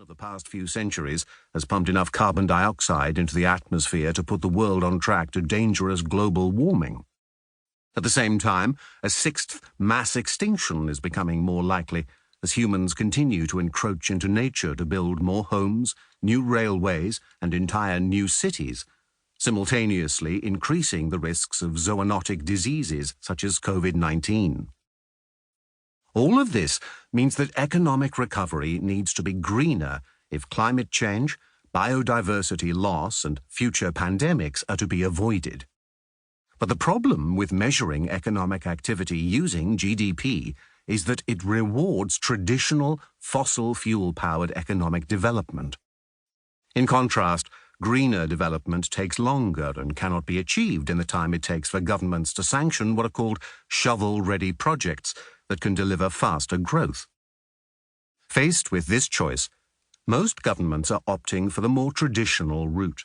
of the past few centuries has pumped enough carbon dioxide into the atmosphere to put the world on track to dangerous global warming. At the same time, a sixth mass extinction is becoming more likely as humans continue to encroach into nature to build more homes, new railways, and entire new cities, simultaneously increasing the risks of zoonotic diseases such as COVID-19. All of this means that economic recovery needs to be greener if climate change, biodiversity loss, and future pandemics are to be avoided. But the problem with measuring economic activity using GDP is that it rewards traditional fossil fuel-powered economic development. In contrast, greener development takes longer and cannot be achieved in the time it takes for governments to sanction what are called shovel-ready projects that can deliver faster growth. Faced with this choice, most governments are opting for the more traditional route.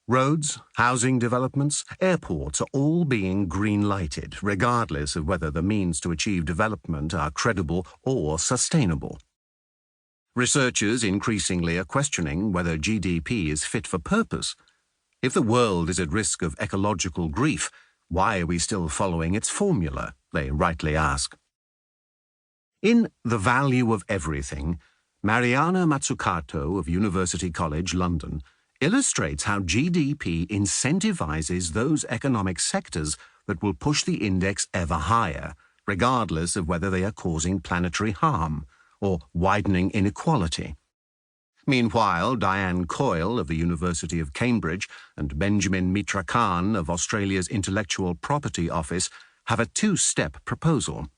Roads, housing developments, airports are all being green-lighted, regardless of whether the means to achieve development are credible or sustainable. Researchers increasingly are questioning whether GDP is fit for purpose. If the world is at risk of ecological grief, why are we still following its formula? They rightly ask. In The Value of Everything, Mariana Mazzucato of University College London illustrates how GDP incentivizes those economic sectors that will push the index ever higher, regardless of whether they are causing planetary harm or widening inequality. Meanwhile, Diane Coyle of the University of Cambridge and Benjamin Mitra Khan of Australia's Intellectual Property Office have a two-step proposal.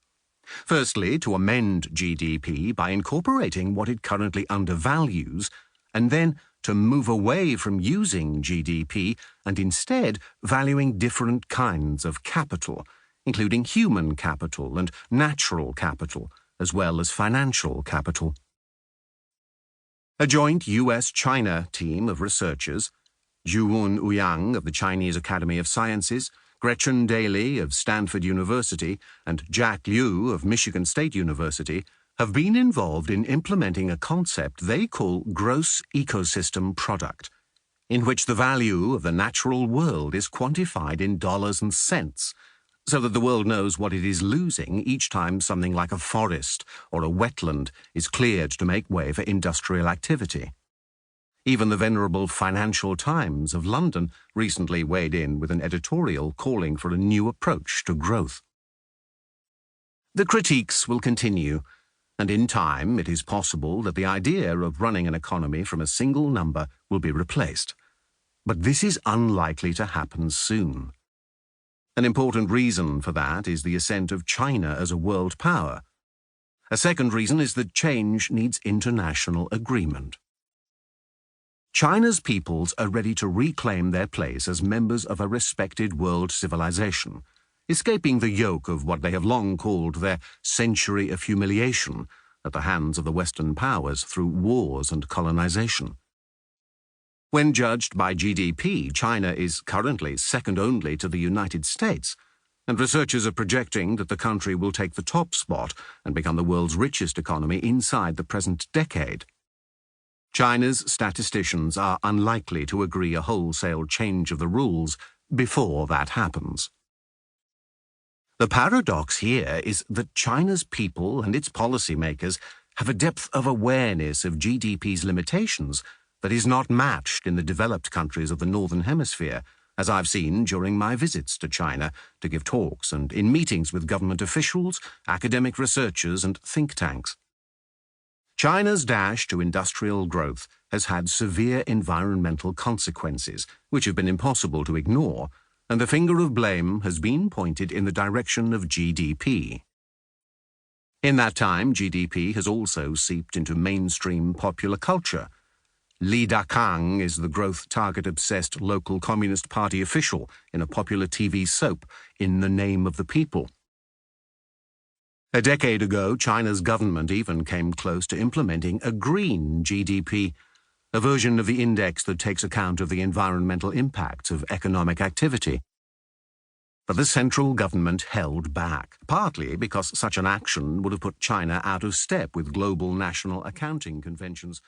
Firstly, to amend GDP by incorporating what it currently undervalues, and then to move away from using GDP and instead valuing different kinds of capital, including human capital and natural capital, as well as financial capital. A joint US-China team of researchers, Zhuwen Ouyang of the Chinese Academy of Sciences, Gretchen Daly of Stanford University, and Jack Liu of Michigan State University have been involved in implementing a concept they call gross ecosystem product, in which the value of the natural world is quantified in dollars and cents, so that the world knows what it is losing each time something like a forest or a wetland is cleared to make way for industrial activity. Even the venerable Financial Times of London recently weighed in with an editorial calling for a new approach to growth. The critiques will continue, and in time it is possible that the idea of running an economy from a single number will be replaced. But this is unlikely to happen soon. An important reason for that is the ascent of China as a world power. A second reason is that change needs international agreement. China's peoples are ready to reclaim their place as members of a respected world civilization, escaping the yoke of what they have long called their century of humiliation at the hands of the Western powers through wars and colonization. When judged by GDP, China is currently second only to the United States, and researchers are projecting that the country will take the top spot and become the world's richest economy inside the present decade. China's statisticians are unlikely to agree a wholesale change of the rules before that happens. The paradox here is that China's people and its policymakers have a depth of awareness of GDP's limitations that is not matched in the developed countries of the Northern Hemisphere, as I've seen during my visits to China to give talks and in meetings with government officials, academic researchers, and think tanks. China's dash to industrial growth has had severe environmental consequences, which have been impossible to ignore, and the finger of blame has been pointed in the direction of GDP. In that time, GDP has also seeped into mainstream popular culture. Li Dakang is the growth target-obsessed local Communist Party official in a popular TV soap, In the Name of the People. A decade ago, China's government even came close to implementing a green GDP, a version of the index that takes account of the environmental impacts of economic activity. But the central government held back, partly because such an action would have put China out of step with global national accounting conventions.